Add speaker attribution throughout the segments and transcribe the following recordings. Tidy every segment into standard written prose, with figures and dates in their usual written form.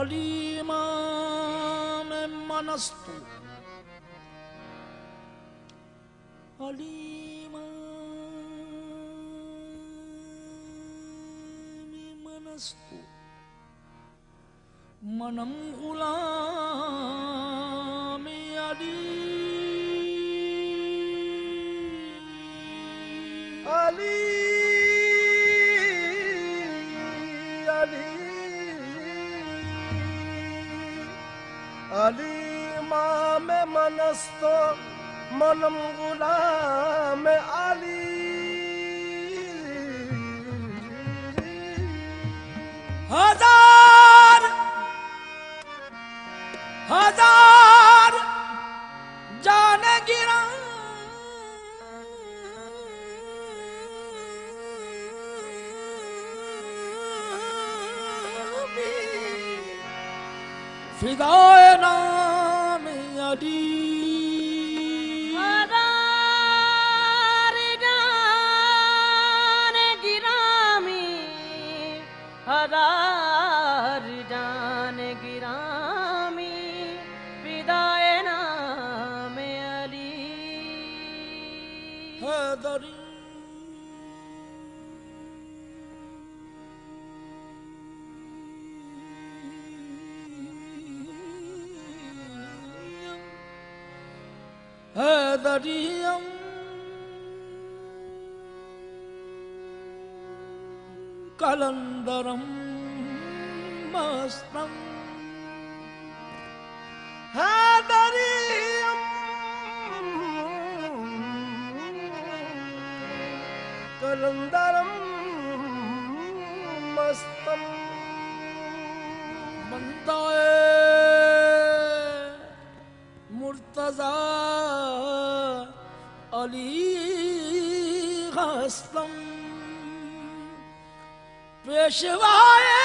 Speaker 1: अलीमाम मनस्तु अलीमाम मनस्तु मनम गुलाम अली अली अली अलीमाम मनस्तो मनम गुलाम अली हजार हजार जाने गिरा फिदाए नाम अली
Speaker 2: हजार जाने गिरामी हजार जाने गिरामी फिदाए नाम अली
Speaker 1: हैदरी हैदरियम कलंदरम मस्तम हैदरियम कलंदरम मस्तम बंदाए मुर्तजा अली हस्तम पेशवाए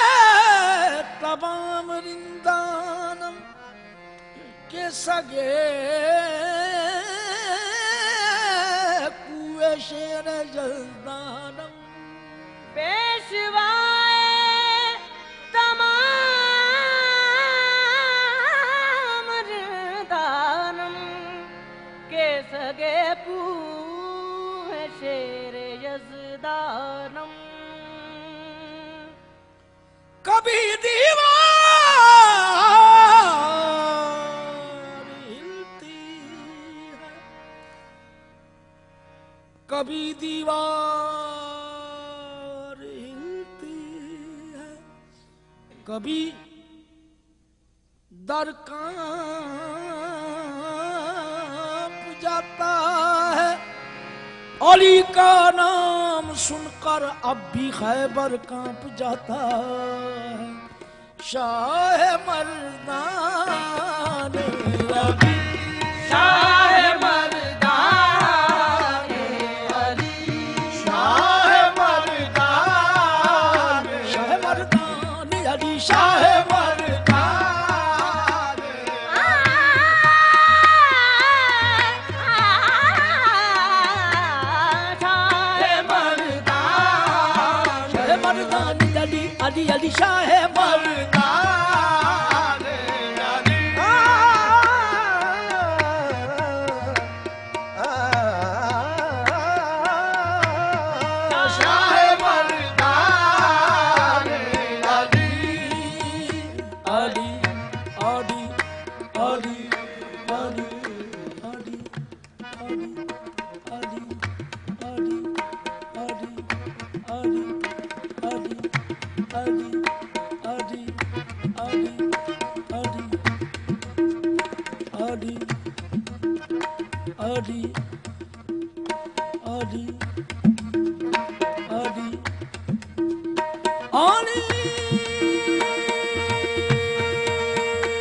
Speaker 1: तमाम रिंदानम के सगे कुए शेर जल्दानम
Speaker 2: पेशवाए तमाम रिदानम के सगे पूहे शेर यज़दानम
Speaker 1: कभी दीवार हिलती है कभी दीवार हिलती है कभी दर कांप जाता है अली का नाम सुनकर अब भी खैबर कांप जाता है Shah Mardan Ali Shah Mardan Ali Shah Mardan Ali Shah Ali Ali Shah Mardan Ali Shah Mardan Ali Ali Ali Ali Ali Ali Ali Ali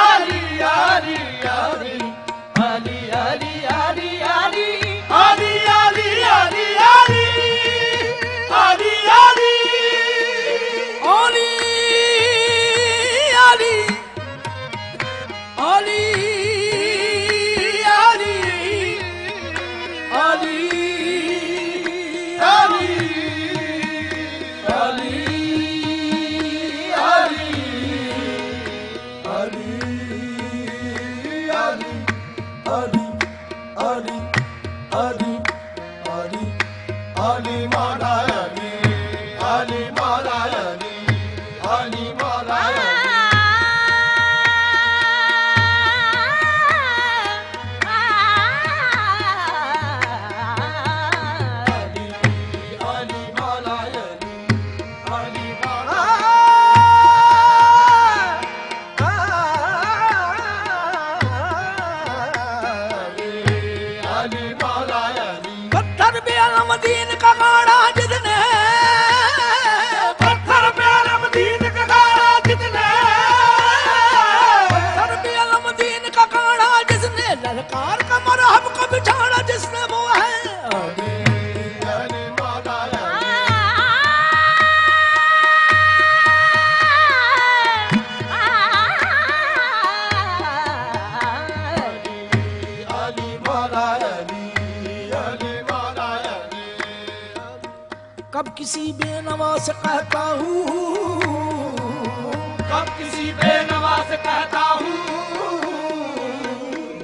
Speaker 1: Ali Ali Ali Ali Ali Ali Ali Ali Ali Ali Ali Ali, Ali, Ali, Ali, Ali Mala Ali, Ali Mala Ali, Ali Mala Ali.
Speaker 3: दीन का गाड़ा जितने
Speaker 1: पत्थर पे अलमदीन का गाड़ा जितने
Speaker 3: पत्थर पे अलमदीन का गाड़ा जिसने ललकार का मरहब को बिछाड़ा जिसने वो है
Speaker 1: अली अली मौला अली मौला अली अली मौला अली।
Speaker 3: कब किसी बेनवा से कहता हूँ
Speaker 1: कब किसी बेनवा से कहता हूँ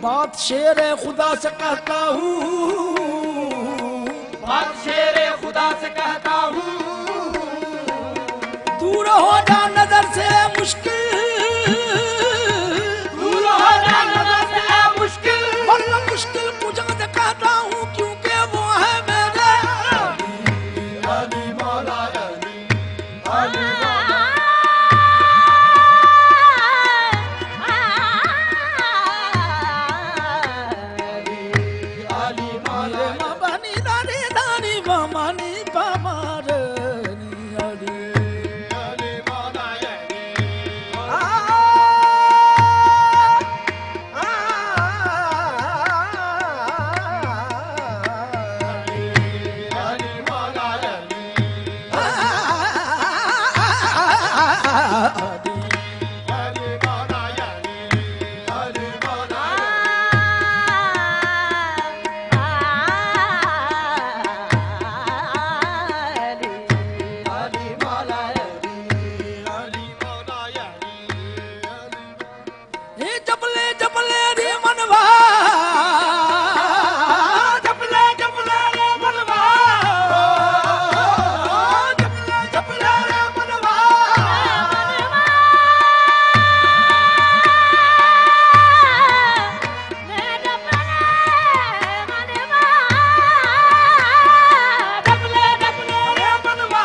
Speaker 3: बात शेर खुदा से कहता हूँ
Speaker 1: बात शेरे खुदा से कहता हूँ
Speaker 3: दूर हो जा नजर से मुश्किल
Speaker 1: दूर हो जा नजर से है मुश्किल
Speaker 3: वरना मुश्किल पूजा से कहता हूँ क्योंकि वो है मेरे
Speaker 1: अली मौला अली अली मौला अली मौला
Speaker 3: मेरे मबानी दानी दानी बमानी पमारनी अली
Speaker 1: अली मौला अली अली मौला अली अली मौला अली अली मौला अली मौला अली अली मौला अली
Speaker 3: ये जबले जबले रे मनवा
Speaker 1: जपले जपले रे मनवा जपले जपले रे मनवा जपले जपले रे मनवा जपले जपले रे मनवा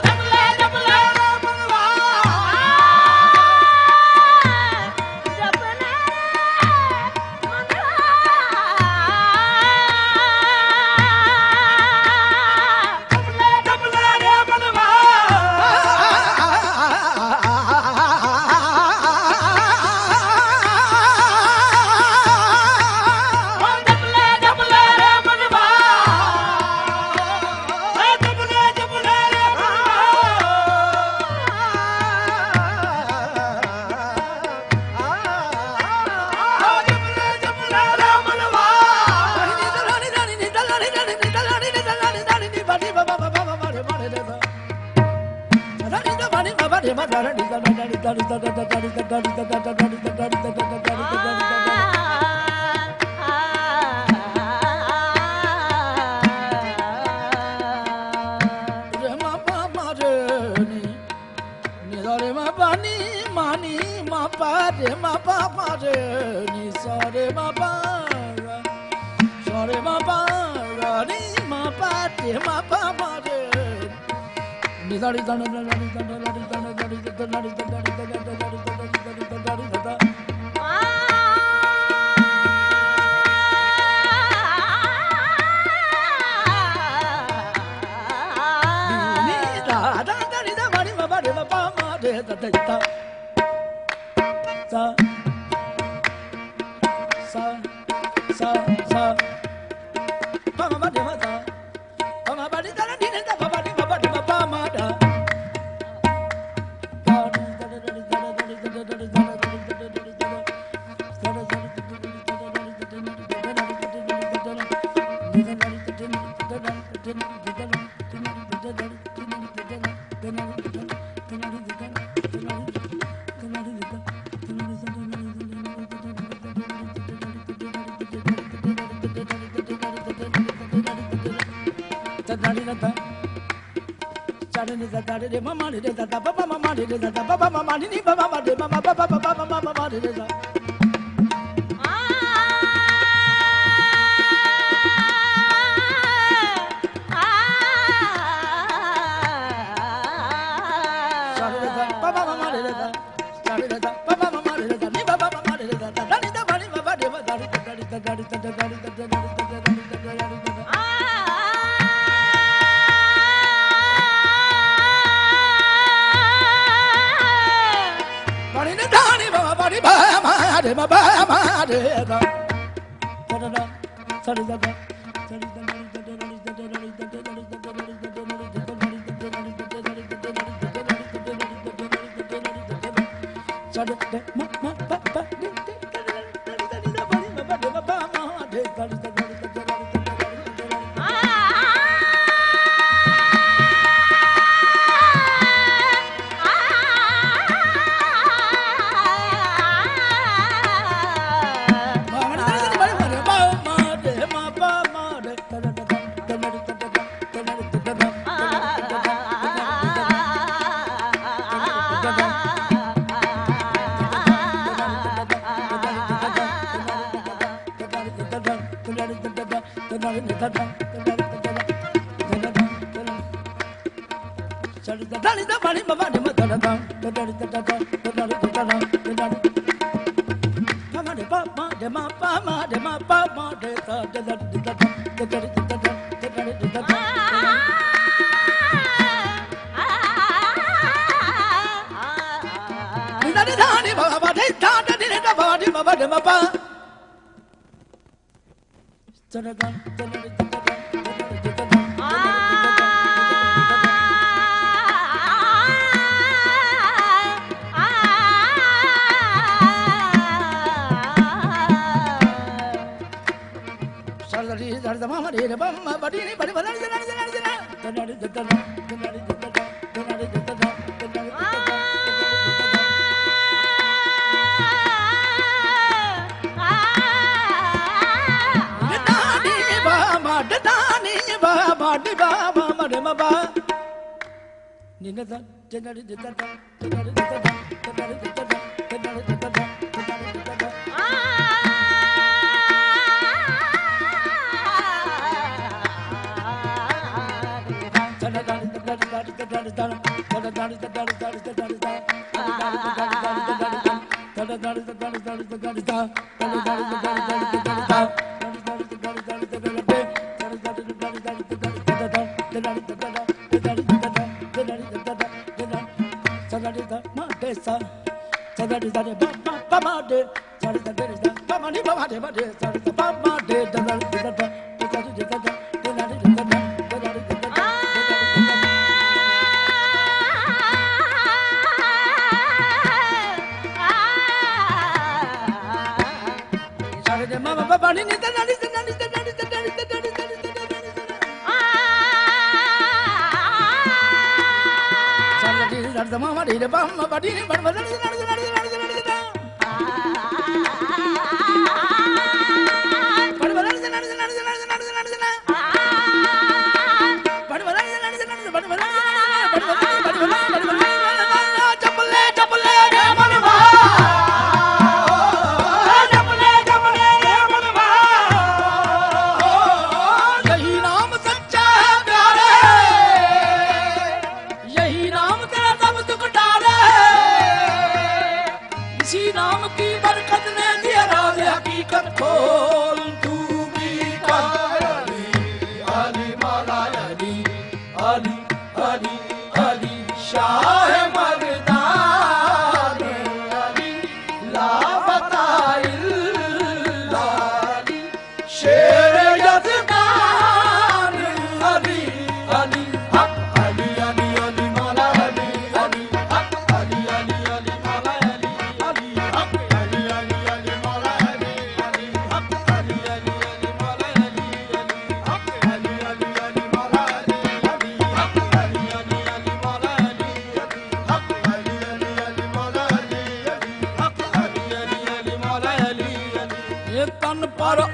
Speaker 1: जपले जपले रे मनवा जपले जपले रे मनवा जपले जपले रे मनवा जपले जपले रे मनवा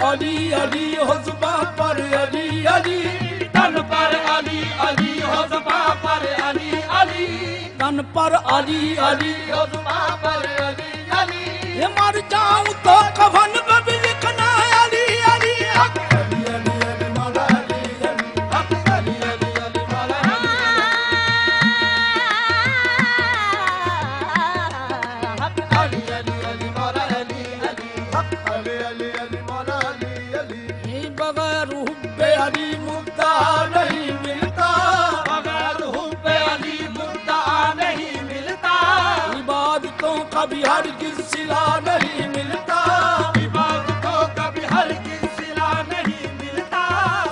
Speaker 3: अली अली हुज़्बा पर अली पर अली अली
Speaker 1: जुबां पर अली अली
Speaker 3: ये मर जाऊं तो कफन पे भी लिखना अली अली
Speaker 1: हक अली अली अली मौला अली अली हक अली अली अली मौला अली हक अली अली अली मौला अली अली हक अली अली अली मौला अली अली
Speaker 3: ये बगैर हुब्बे अली मुद्दा नहीं मिलता
Speaker 1: बगैर हुब्बे अली मुद्दा नहीं मिलता
Speaker 3: इबादतों का भी हरगिज़ सिला नहीं मिलता
Speaker 1: इबादतों का भी हरगिज़ सिला नहीं मिलता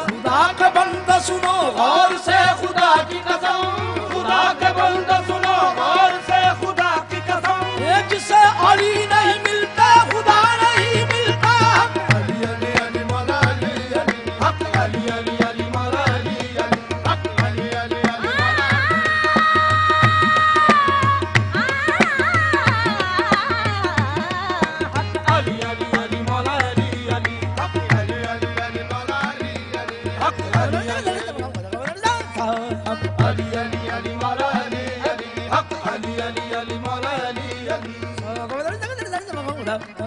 Speaker 3: खुदा के बंदा सुनो गौर से खुदा की कसम
Speaker 1: खुदा के बंदे सुनो गौर से खुदा की कसम
Speaker 3: ये जिसे अली नहीं मिलता खुदा नहीं मिलता
Speaker 1: अली अली अली मौला अली अली हक अली अली अली मौला अली अली हक अली अली अली मौला हक अली अली अली मौला अली अली हक अली अली अली मौला अली अली हक अली अली अली अली अली मौला अली अली हक अली अली अली मौला अली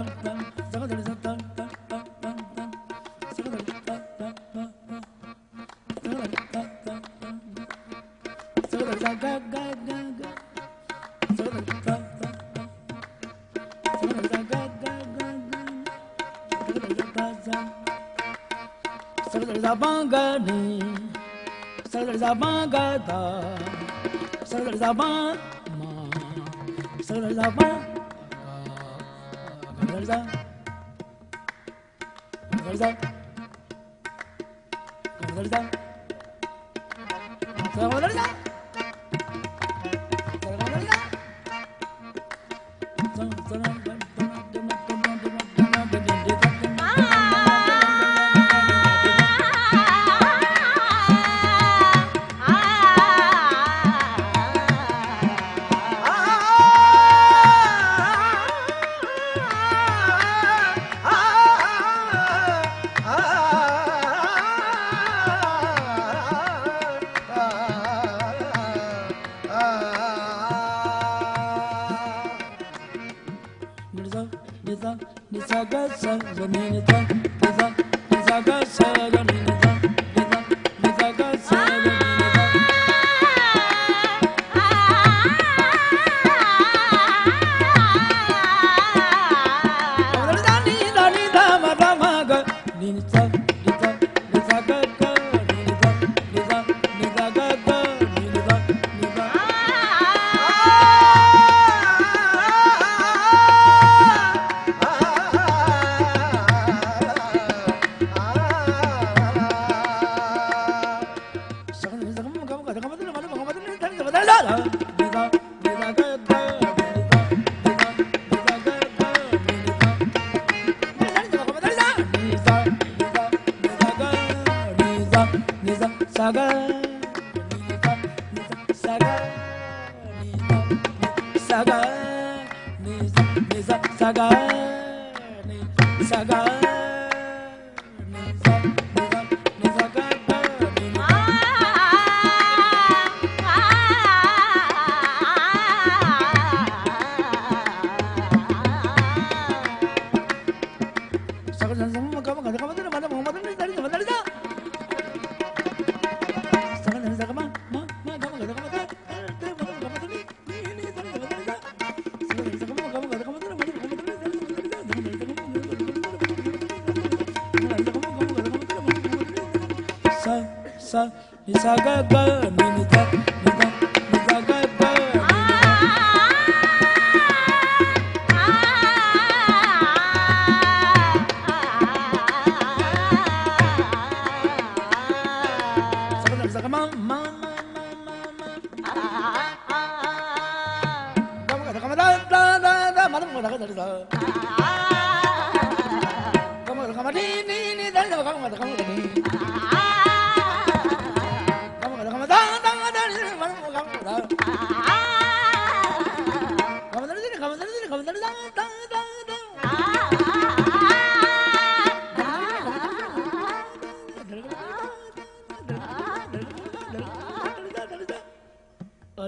Speaker 1: अली